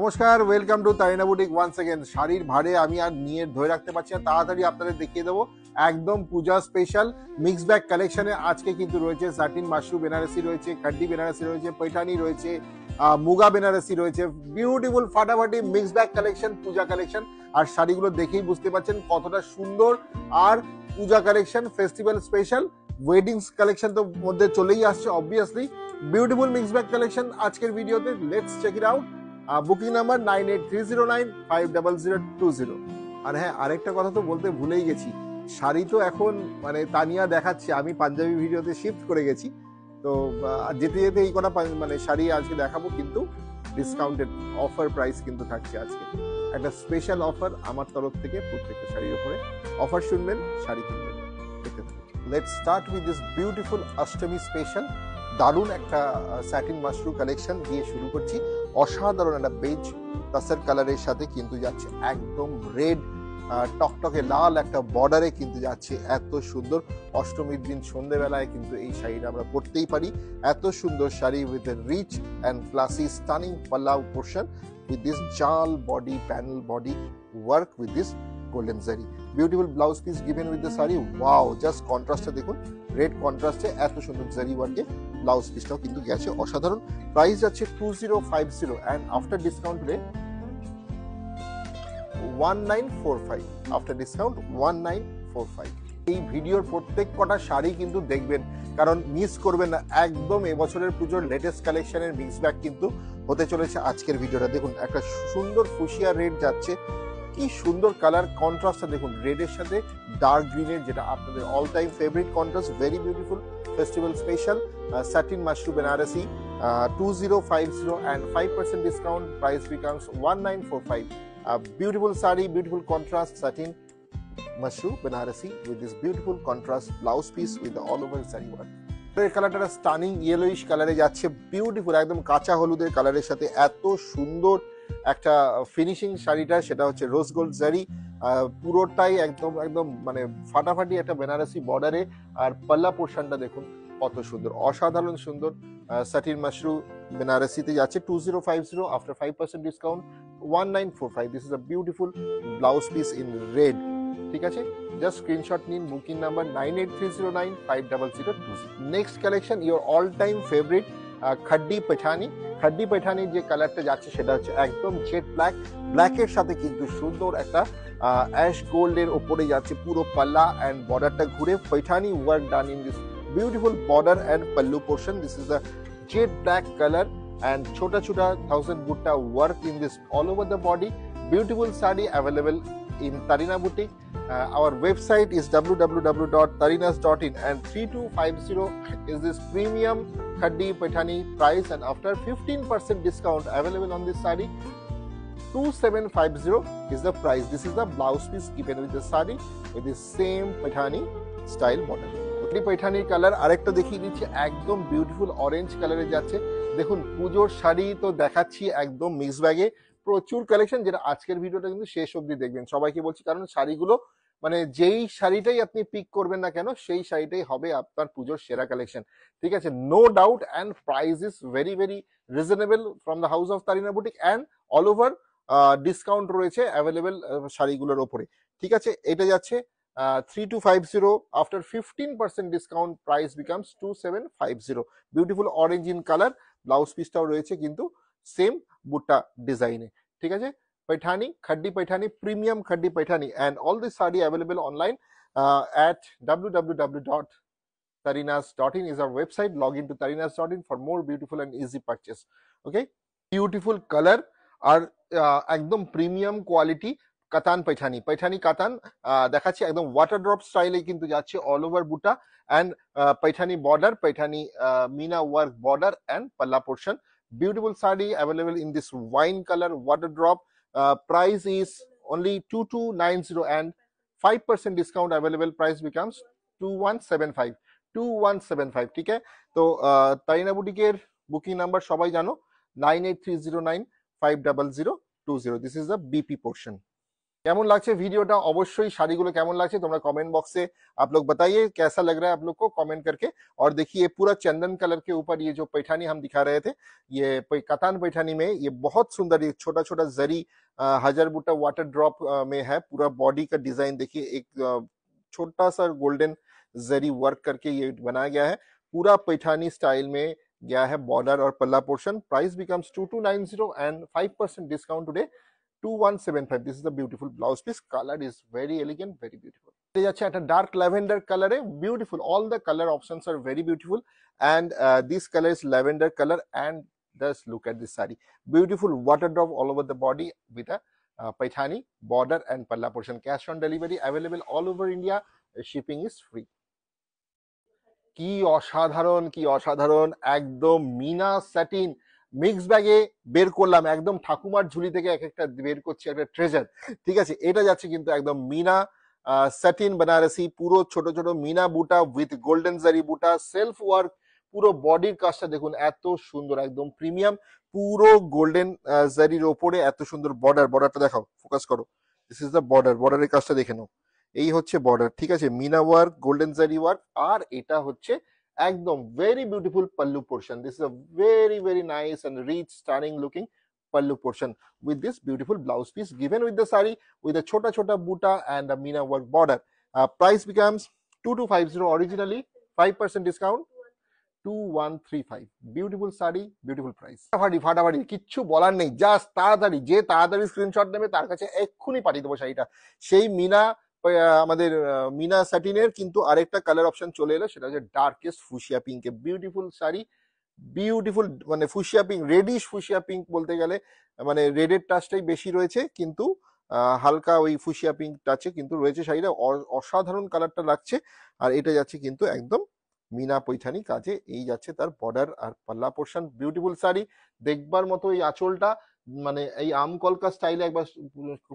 নমস্কার, welcome to Tarina boutique once again. শাড়ির ভাড়ে আমি আর নিয়ে ধরে রাখতে পারছি না, তাড়াতাড়ি আপনাদের দেখিয়ে দেবো একদম পূজা স্পেশাল মিক্স ব্যাগ কালেকশনে। আজকে কিন্তু রয়েছে সাটিন মাশরু বেনারসি রয়েছে, খাড্ডি বেনারসি রয়েছে, पैठानी রয়েছে, মুগা বেনারসি রয়েছে। বিউটিফুল ফাটাফাটি mix bag collection, Puja collection. আর শাড়িগুলো দেখেই বুঝতে পারছেন কতটা সুন্দর। আর Puja collection, festival special, weddings collection তো মধ্যে চলেই আসছে obviously. Beautiful mix bag collection আজকের ভিডিওতে, let's check it out. Booking number 9830950020। আর হ্যাঁ, আরেকটা কথা তো বলতে ভুলেই গেছি, শাড়ি তো এখন মানে তানিয়া দেখাচ্ছে, আমি পাঞ্জাবি ভিডিওতে শিফট করে গেছি। তো যেতে যেতে এই কটা মানে শাড়ি আজকে দেখাবো, কিন্তু ডিসকাউন্টেড অফার প্রাইস কিন্তু থাকছে আজকে। একটা স্পেশাল অফার আমার তরফ থেকে প্রত্যেকটা শাড়ির উপরে। অফার শুনবেন, শাড়ি কিনবেন। দেখতে থাকুন। Let's start with this beautiful Ashtami special দারুণ একটা স্যাটিন মাশরু কালেকশন দিয়ে শুরু করছি। অসাধারণ একটা বেজ টাসের কালারের সাথে কিন্তু যাচ্ছে একদম রেড টকটকে লাল একটা বর্ডারে কিন্তু যাচ্ছে। এত সুন্দর অষ্টমীর দিন সন্ধ্যেবেলায় কিন্তু এই শাড়িটা আমরা পরতেই পারি। এত সুন্দর sari with a rich and classy stunning পাল্লাও portion with this jal body panel body work with this golden zari. Beautiful blouse piece given with the saree. Wow, just contrast দেখুন, রেড কন্ট্রাস্টে এত সুন্দর জারি ওয়ার্কে ব্লাউজ পিসটাও কিন্তু গেছে অসাধারণ। প্রাইস যাচ্ছে 2050 and after discount রে 1945। After discount 1945। এই ভিডিওর প্রত্যেক কটা শাড়ি কিন্তু দেখবেন, কারণ মিস করবেন না। একদম এবছরের পুজোর লেটেস্ট কালেকশনের মিক্স ব্যাগ কিন্তু হতে চলেছে আজকের ভিডিওটা। দেখুন, একটা সুন্দর ফুশিয়া রেড যাচ্ছে, কি সুন্দর কালার কন্ট্রাস্টটা দেখুন, রেডের সাথে ডার্ক গ্রিনের, যেটা আপনাদের all time favourite contrast. Very beautiful festival special satin mashru Banarasi 2050 and 5% discount. Price becomes 1945. Beautiful saree, beautiful contrast satin mashru Banarasi with this beautiful contrast blouse piece with the all over saree work. এর কালারটা stunning yellowish কালারে যাচ্ছে, beautiful একদম কাঁচা হলুদের কালারের সাথে এত সুন্দর একটা ফিনিশিং শাড়িটা। সেটা হচ্ছে রোজ গোল্ড জারি, পুরোটাই একদম একদম মানে ফাটাফাটি একটা বেনারসি বর্ডারে। আর পাল্লা পোর্শনটা দেখুন কত সুন্দর, অসাধারণ সুন্দর। সাটিন মাশরু বেনারসিতে যাচ্ছে 2050 after 5% discount 1945। This is a beautiful blouse piece in red. ঠিক আছে, জাস্ট স্ক্রিনশট নিন। Booking number 9830950020। Next collection, your all time favourite khaddi Paithani. Khaddi पैठानीর যে কালারটা যাচ্ছে সেটা হচ্ছে একদম জেড ব্ল্যাক, ব্ল্যাকের সাথে কিন্তু সুন্দর একটা অ্যাশ গোল্ডের ওপরে যাচ্ছে পুরো পাল্লা অ্যান্ড বর্ডারটা ঘুরে। Paithani work done in this beautiful border and pallu portion. This is the jet black colour and chota chota 1000 butta work in this all over the body. Beautiful saree available in Tarina Boutique. Our website is www.tarinas.in and 3250 is this premium khaddi Paithani price, and after 15% discount available on this saree 2750 is the price. This is the blouse piece given with the saree with the same Paithani style model. Paithani colour আরেকটা দেখিয়ে দিচ্ছি, একদম beautiful orange কালারে যাচ্ছে। দেখুন, পুজোর শাড়ি তো দেখাচ্ছি একদম মিক্স ব্যাগে, প্রচুর কালেকশন, যেটা আজকের ভিডিওটা কিন্তু শেষ অবধি দেখবেন। সবাইকে বলছি, কারণ শাড়িগুলো মানে যেই শাড়িটাই আপনি পিক করবেন না কেন, সেই শাড়িটাই হবে আপনার পুজোর সেরা কালেকশন। ঠিক আছে, no doubt. And price is very very reasonable from the house of Tarina boutique, and all over discount রয়েছে অ্যাভেলেবেল শাড়িগুলোর ওপরে। ঠিক আছে, এটা যাচ্ছে 3250 after 15% discount, price becomes 2750. Beautiful orange in colour, blouse পিসটাও রয়েছে কিন্তু সেম বুট্টা ডিজাইনে। ঠিক আছে, Paithani khaddi Paithani premium khaddi Paithani, and all this saree available online at www.tarinas.in is our website. Log into tarinas.in for more beautiful and easy purchase. Okay, beautiful color আর একদম premium quality কাতান पैठानी। पैठानी কাতান দেখাচ্ছি, একদম ওয়াটার ড্রপ স্টাইলে কিন্তু যাচ্ছে অল ওভার বুটা অ্যান্ড पैठानी বর্ডার, पैठानी মিনা ওয়ার্ক বর্ডার অ্যান্ড পাল্লা portion. Beautiful sari available in this wine color water drop. Price is only 2290 and 5% discount available. Price becomes 2175. 2175। ঠিক আছে, তো তারিনা বুটিকের বুকিং নাম্বার সবাই জানো, 9830950020। This is the BP portion. কেমন লাগছে ভিডিওটা, অবশ্যই শাড়িগুলো কেমন লাগছে তোমরা कमेंट बॉक्स से आप लोग बताइए कैसा लग रहा है आप लोग को कमेंट करके। और देखिए पूरा चंदन कलर के ऊपर ये जो पैठानी हम दिखा रहे थे, ये कतान पैठानी में ये बहुत सुंदर, ये छोटा छोटा जरी हजार बूटा वाटर ड्रॉप में है। पूरा बॉडी का डिजाइन देखिए, एक छोटा सा गोल्डन जरी वर्क करके ये बनाया गया है। पूरा पैठानी स्टाइल में गया है बॉर्डर और पल्ला portion. Price becomes 2290 and 5% discount today 2175। This is the beautiful blouse piece. Color is very elegant, very beautiful. এই যাচ্ছে একটা ডার্ক ল্যাভেন্ডার কালারে, beautiful. All the colour options are very beautiful and this color is lavender color and just look at this saree. Beautiful water drop all over the body with a paithani border and palla portion. Cash on delivery available all over India. Shipping is free. কি অসাধারণ, কি অসাধারণ, একদম Mina satin mix ব্যাগে বের করলাম, একদম ঠাকুমার ঝুলি থেকে এক একটা বের করছি একটা ট্রেজার। ঠিক আছে, এটা যাচ্ছে কিন্তু একদম মিনা স্যাটিন বেনারসি, পুরো ছোট ছোট মিনা বুটা উইথ গোল্ডেন জারি বুটা, সেলফ ওয়ার্ক, পুরো বডির কাজটা দেখুন এত সুন্দর, একদম প্রিমিয়াম, পুরো গোল্ডেন জারির ওপরে এত সুন্দর বর্ডার। বর্ডারটা দেখাও, ফোকাস করো, দিস ইজ দ্য বর্ডার। বর্ডারের কাজটা দেখে নাও, এই হচ্ছে বর্ডার। ঠিক আছে, মিনা ওয়ার্ক, গোল্ডেন জারি ওয়ার্ক, আর এটা হচ্ছে একদম very beautiful pallu portion. This is a very very nice and rich stunning looking pallu portion with this beautiful blouse piece given with the sari with a chota chota buta and a mina work border. Price becomes 2250 originally, 5% discount 2135. Beautiful sari, beautiful price. ফাটাফাটি ফাটাফাটি, কিচ্ছু বলার নেই, just তাড়াতাড়ি, যে তাড়াতাড়ি screenshot নেবে তার কাছে এক্ষুনি পাঠিয়ে দেবো শাড়িটা। সেই মিনা আমাদের মিনা স্যাটিনের কিন্তু আরেকটা কালার অপশন চলে এলো, সেটা হচ্ছে ডার্কেস্ট ফুশিয়া পিঙ্কে। বিউটিফুল শাড়ি, বিউটিফুল, মানে fuchsia pink, reddish fuchsia pink বলতে গেলে, মানে রেডের টাচটাই বেশি রয়েছে, কিন্তু হালকা ওই ফুশিয়া পিঙ্ক টাচে কিন্তু রয়েছে শাড়িটা। অসাধারণ কালারটা লাগছে। আর এটা যাচ্ছে কিন্তু একদম মিনা পৈঠানি কাজে, এই যাচ্ছে তার বর্ডার আর পাল্লা পোর্শন। বিউটিফুল শাড়ি, দেখবার মতো। এই আঁচলটা মানে এই আম কলকা স্টাইলে একবার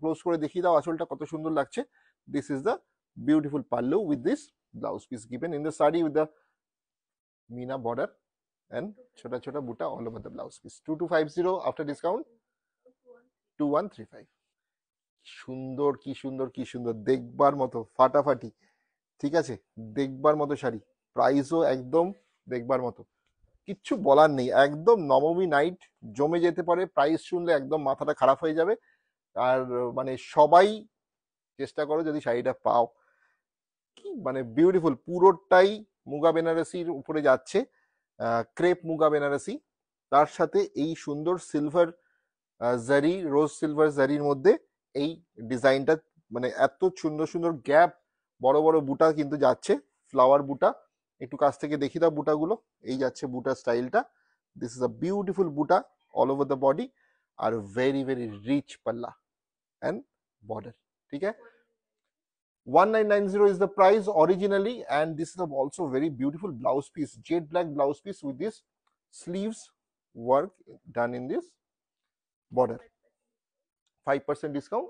ক্লোজ করে দেখিয়ে দাও আঁচলটা কত সুন্দর লাগছে। This is the beautiful pallu with this blouse piece given in the sari with the Meena border and chota chota buta all over the blouse piece. 2250 after discount 2135. সুন্দর, কি সুন্দর, কি সুন্দর, দেখবার মতো, ফাটাফাটি। ঠিক আছে, দেখবার মতো শাড়ি, প্রাইসও একদম দেখবার মতো, কিচ্ছু বলার নেই। একদম নবমী নাইট জমে যেতে পারে, প্রাইস শুনলে একদম মাথাটা খারাপ হয়ে যাবে। আর মানে সবাই চেষ্টা করো যদি শাড়িটা পাও, কি মানে বিউটিফুল, পুরোটাই মুগা বেনারসির উপরে যাচ্ছে, ক্রেপ মুগা বেনারসি, তার সাথে এই সুন্দর সিলভার জারি, রোজ সিলভার জারির মধ্যে এই ডিজাইনটা, মানে এত সুন্দর সুন্দর গ্যাপ, বড় বড় বুটা কিন্তু যাচ্ছে, ফ্লাওয়ার বুটা। একটু কাছ থেকে দেখি দাও বুটাগুলো, এই যাচ্ছে বুটা স্টাইলটা। This is a beautiful buta all over the body আর very very rich pallu and border. ঠিক আছে, 1990 is the price originally, and this is also very beautiful blouse piece, jet black blouse piece with this sleeves work done in this border. 5% discount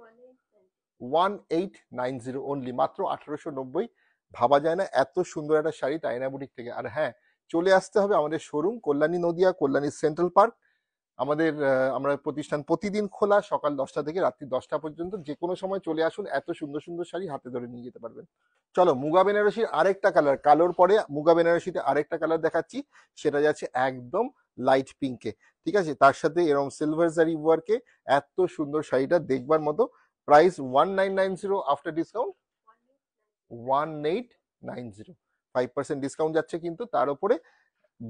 1890 only, মাত্র 1890। ভাবা যায় না এত সুন্দর একটা শাড়ি তাইনা বুটিক থেকে। আর হ্যাঁ, চলে আসতে হবে আমাদের showroom Kalyani Nadia, Kalyani central park. আমাদের আমরা প্রতিষ্ঠান প্রতিদিন খোলা, সকাল 10টা থেকে রাত্রি 10টা পর্যন্ত। যে কোনো সময় চলে আসুন, এত সুন্দর সুন্দর শাড়ি হাতে ধরে নিয়ে যেতে পারবেন। চলো, মুগা বেনারসির আরেকটা কালার, কালোর পরে মুগা বেনারসিতে আরেকটা কালার দেখাচ্ছি, সেটা যাচ্ছে একদম লাইট পিঙ্কে। ঠিক আছে, তার সাথে এরকম সিলভার জারি ওয়ার্কে এত সুন্দর শাড়িটা দেখবার মতো। প্রাইস 1990 আফটার ডিসকাউন্ট 1890, 5% ডিসকাউন্ট যাচ্ছে কিন্তু তার উপরে।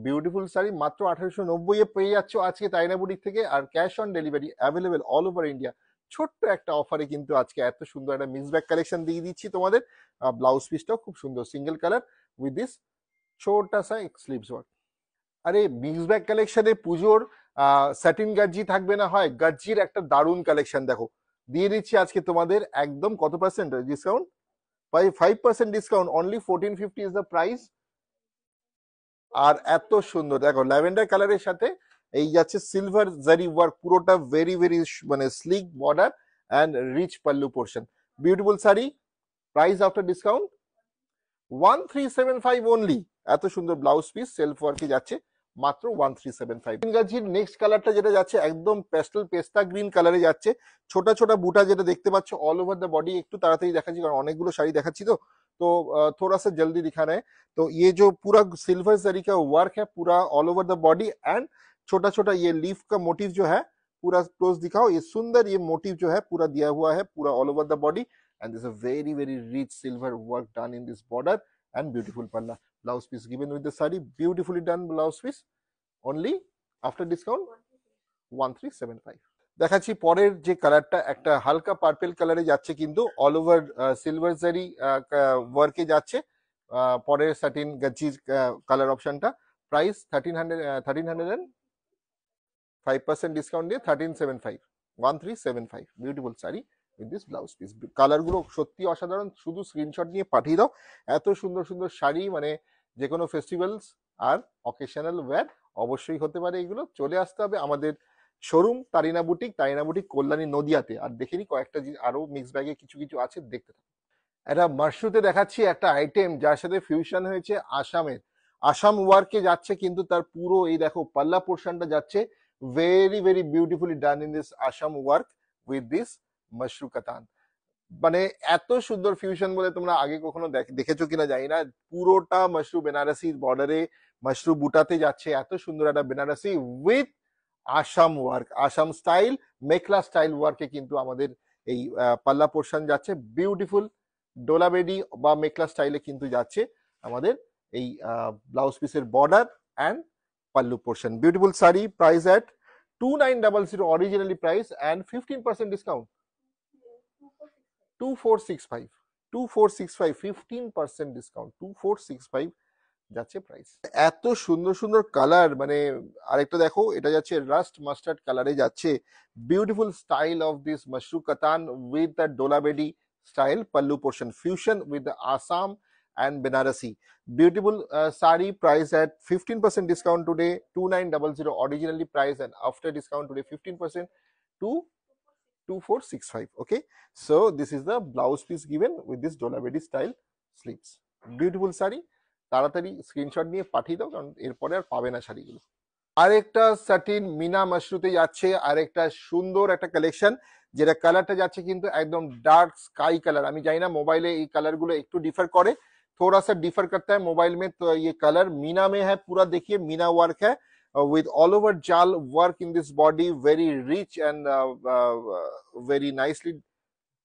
বিউটিফুল শাড়ি মাত্র 1890 পেয়ে যাচ্ছ আজকে তাইনা বুটিক থেকে। আর cash on delivery available all over India. ছোট্ট একটা অফারে কিন্তু আজকে এত সুন্দর একটা মিক্স ব্যাগ কালেকশন দিয়ে দিচ্ছি তোমাদের। ব্লাউজ পিসটাও খুব সুন্দর, সিঙ্গেল কালার উইথ দিস ছোটা সা স্লিভস ওয়ার্ক। আরে মিক্স ব্যাগ কালেকশনে পুজোর স্যাটিন গার্জি থাকবে না হয়, গার্জির একটা দারুণ কালেকশন দেখো দিয়ে দিচ্ছি আজকে তোমাদের। একদম কত percent discount? 5% discount, only 1450 is the price. আর এত সুন্দর দেখো, ল্যাভেন্ডার কালারের সাথে এই যাচ্ছে সিলভার জারি ওয়ার্ক, পুরোটা ভেরি ভেরি মানে slick border and rich pallu portion. Beautiful sari, price after discount 1375 only. এত সুন্দর ব্লাউজ পিস সেলফ ওয়ার্কে যাচ্ছে, মাত্র 1375। গাজির নেক্সট কালারটা যেটা যাচ্ছে একদম পেস্টাল পেস্তা গ্রিন কালারে যাচ্ছে, ছোট ছোট বুটা যেটা দেখতে পাচ্ছ অল ওভার দ্য বডি। একটু তাড়াতাড়ি দেখাচ্ছি কারণ অনেকগুলো শাড়ি দেখাচ্ছি তো थोड़ा सा जल्दी दिखाना है। तो ये जो पूरा सिल्वर जरी का वर्क है पूरा all over the body and छोटा छोटा ये लीफ का मोटिव जो है पूरा क्लोज दिखाओ, ये सुंदर ये मोटिव जो है पूरा दिया हुआ है पूरा all over the body and this a very very rich silver work done in this border and beautiful पल्ला। Blouse piece given with the sari, beautifully done blouse piece, only after discount 1375। দেখাচ্ছি পরের যে কালারটা একটা হালকা পার্পল কালারে যাচ্ছে কিন্তু অল ওভার সিলভার জারি ওয়ার্কে যাচ্ছে। পরের সাটিন গজ্জির কালার অপশনটা, প্রাইস 1300 ডিসকাউন্ট দিয়ে 1375, 1375। Beautiful sari with this blouse piece. Colour গুলো সত্যি অসাধারণ, শুধু স্ক্রিনশট নিয়ে পাঠিয়ে দাও। এত সুন্দর সুন্দর শাড়ি মানে যে কোনো ফেস্টিভ্যালস আর অকেশনাল ওয়্যার অবশ্যই হতে পারে এগুলো। চলে আসতে হবে আমাদের শোরুম তারিনা বুটিক কল্যাণী নদিয়াতে। আর দেখে নি কয়েকটা আরো মিক্স ব্যাগে কিছু কিছু আছে, দেখতে থাকো। একটা মাশরুতে দেখাচ্ছি একটা আইটেম যার সাথে ফিউশন হয়েছে আসামের, আসাম ওয়ার্কে যাচ্ছে কিন্তু তার পুরো এই দেখো পাল্লা পোর্শনটা যাচ্ছে very very beautifully done in this Assam work with this মাশরু কাতান। মানে এত সুন্দর ফিউশন বলে তোমরা আগে কখনো দেখেছো কিনা জানি না। পুরোটা মাশরু বেনারসির বর্ডারে মাশরু বুটাতে যাচ্ছে, এত সুন্দর একটা Banarasi with Assam work, Assam style mekhela style ওয়ার্কে কিন্তু আমাদের এই পাল্লা পোর্শন যাচ্ছে। বিউটিফুল ডোলাবেডি বা মেখলা স্টাইলে কিন্তু যাচ্ছে আমাদের এই ব্লাউজ পিসের border and pallu portion. Beautiful sari, price at 2900 originally price and 15% discount 2465, 2465, 15% discount 2465 যাচ্ছে প্রাইস। এত সুন্দর সুন্দর কালার, মানে আরেকটা দেখো এটা যাচ্ছে রাস্ট মাস্টার্ড কালারে যাচ্ছে। বিউটিফুল স্টাইল অফ দিস মাশরু কাতান উইথ দ্য ডোলাবেডি style pallu portion fusion with the Assam and Banarasi. Beautiful sari price at 15% discount today 2900 originally price and after discount today 15% to 2465. Okay, so this is the blouse piece given with this dolabedi style sleeves. Beautiful sari, তাড়াতাড়ি screenshot নিয়ে পাঠিয়ে দাও কারণ এরপরে আর পাবে না শাড়িগুলো। আরেকটা সাটিন মিনা মাশরুতে যাচ্ছে আরেকটা সুন্দর একটা কালেকশন, যেটা কালারটা যাচ্ছে কিন্তু একদম ডার্ক স্কাই কালার। আমি জানি না মোবাইলে এই কালার গুলো একটু ডিফার করে, थोड़ा सा डिफर करता है मोबाइल में। तो ये कलर मीना में है पूरा, देखिए मीना वर्क है with all over jal work in this body, very rich and very nicely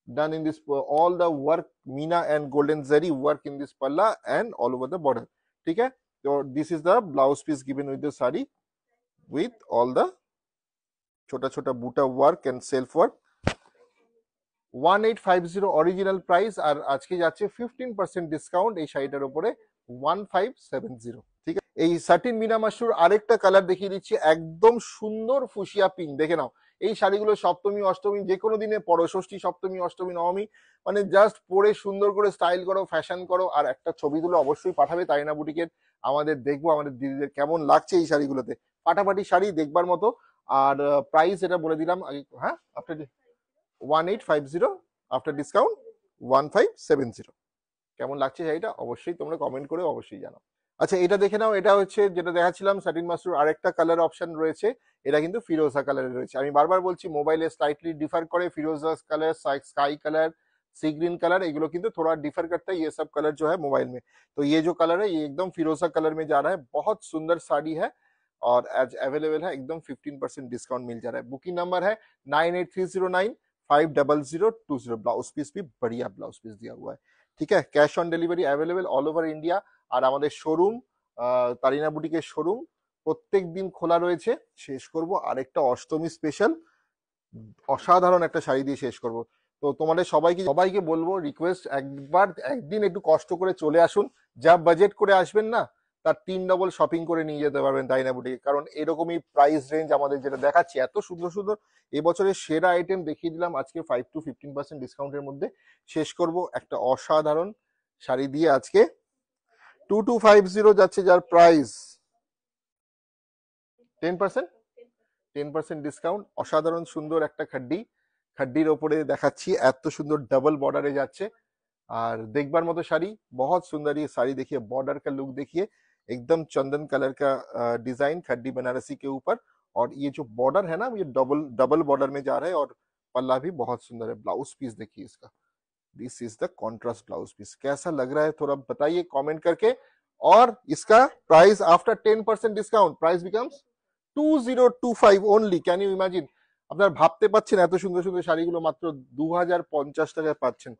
done in this all the work meena and golden zari work in this palla and all over the border. ठीक है, तो this is the blouse piece given with the sari with all the छोटा छोटा बूटा work and self work। 1850 original price আর আজকে যাচ্ছে 15% discount এই শাড়িটার উপরে 1570। ঠিক আছে, এই সাটিন মিনা মাশরুর আরেকটা কালার দেখিয়ে দিচ্ছি, একদম সুন্দর ফুশিয়া পিঙ্ক। দেখে নাও এই শাড়িগুলো সপ্তমী অষ্টমী যে কোনো দিনে পরো, ষষ্ঠী সপ্তমী অষ্টমী নবমী, মানে জাস্ট পরে সুন্দর করে স্টাইল করো, ফ্যাশন করো। আর একটা ছবি তুলে অবশ্যই পাঠাবে তারিনা বুটিকের, আমাদের দেখবো আমাদের দিদিদের কেমন লাগছে এই শাড়িগুলোতে। ফাটাফাটি শাড়ি দেখবার মতো। আর প্রাইস এটা বলে দিলাম আগে, হ্যাঁ আফটার 1850 আফটার ডিসকাউন্ট 1570। কেমন লাগছে শাড়িটা অবশ্যই তোমরা কমেন্ট করে অবশ্যই জানাও। আচ্ছা এটা দেখে নাও, এটা হচ্ছে যেটা দেখাচ্ছিলাম সাটিন মাশরুর আরেকটা কালার অপশন রয়েছে, এটা কিন্তু ফিরোজা কালারে রয়েছে। আমি বারবার বলছি মোবাইলে স্লাইটলি ডিফার করে, ফিরোজা কালার, स्काई कलर, सी ग्रीन कलर, एगुलो किंतु थोड़ा डिफर करता है ये सब कलर जो है मोबाइल में। तो ये जो कलर है ये एकदम फिरोजा कलर में जा रहा है, बहुत सुंदर साड़ी है और आज अवेलेबल है, एकदम 15% डिस्काउंट मिल जा रहा है। बुकिंग नंबर है 9830950020। ब्लाउज पीस भी बढ़िया ब्लाउज पीस दिया हुआ है। ठीक है, cash on delivery available all over India. আর আমাদের শোরুম তারিনা বুটিকের শোরুম প্রত্যেক দিন খোলা রয়েছে। শেষ করব আরেকটা অষ্টমী স্পেশাল অসাধারণ একটা শাড়ি দিয়ে শেষ করব। তো তোমাদের সবাইকে বলবো রিকোয়েস্ট, একদিন একটু কষ্ট করে চলে আসুন, যা বাজেট করে আসবেন না তার 3 ডবল শপিং করে নিয়ে যেতে পারবেন তারিনা বুটিকে। কারণ এরকমই প্রাইস রেঞ্জ আমাদের যেটা দেখাচ্ছি এত সুন্দর সুন্দর এবছরের সেরা আইটেম দেখিয়ে দিলাম আজকে 5 to 15% ডিসকাউন্টের মধ্যে। শেষ করব একটা অসাধারণ শাড়ি দিয়ে আজকে 2250 যাচ্ছে, যার প্রাইস 10% ডিসকাউন্ট। অসাধারণ সুন্দর একটা খাড্ডির ওপরে দেখাচ্ছি, এত সুন্দর ডাবল বর্ডারে যাচ্ছে। আর দেখবার মতো শাড়ি, बहुत सुंदर ये साड़ी देखिए, बॉर्डर का लुक देखिए, एकदम चंदन कलर का डिजाइन खड्डी बनारसी के ऊपर, और ये जो बॉर्डर है ना ये डबल डबल बॉर्डर में जा रहा है, और पल्ला भी बहुत सुंदर है। ब्लाउज पीस देखिए इसका, this is the contrast blouse piece. कैसा लग रहा है थोड़ा बताइए कमेंट करके। और इसका price after 10% discount price becomes 2025 only. Can you imagine? আপনারা ভাবতে পাচ্ছেন এত সুন্দর সুন্দর শাড়িগুলো মাত্র 2050 টাকায় পাচ্ছেন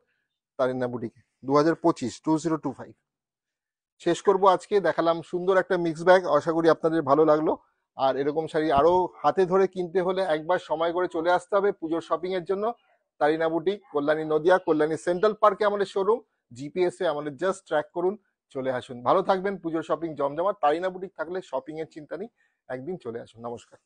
তারিনা বুটিকে। 2025 2025 শেষ করব আজকে, দেখালাম সুন্দর একটা মিক্স ব্যাগ, আশা করি আপনাদের ভালো লাগলো। আর এরকম শাড়ি আরো হাতে ধরে কিনতে হলে একবার সময় করে চলে আসতে হবে পুজোর শপিং এর জন্য। তারিনা বুটিক, কল্যাণী নদিয়া, কল্যাণী সেন্ট্রাল পার্কে আমাদের শোরুম। জিপিএস এ আমাদের জাস্ট ট্র্যাক করুন, চলে আসুন। ভালো থাকবেন, পুজোর শপিং জমজমাট। তারিনা বুটিক থাকলে শপিং এর চিন্তা নেই, একদিন চলে আসুন। নমস্কার।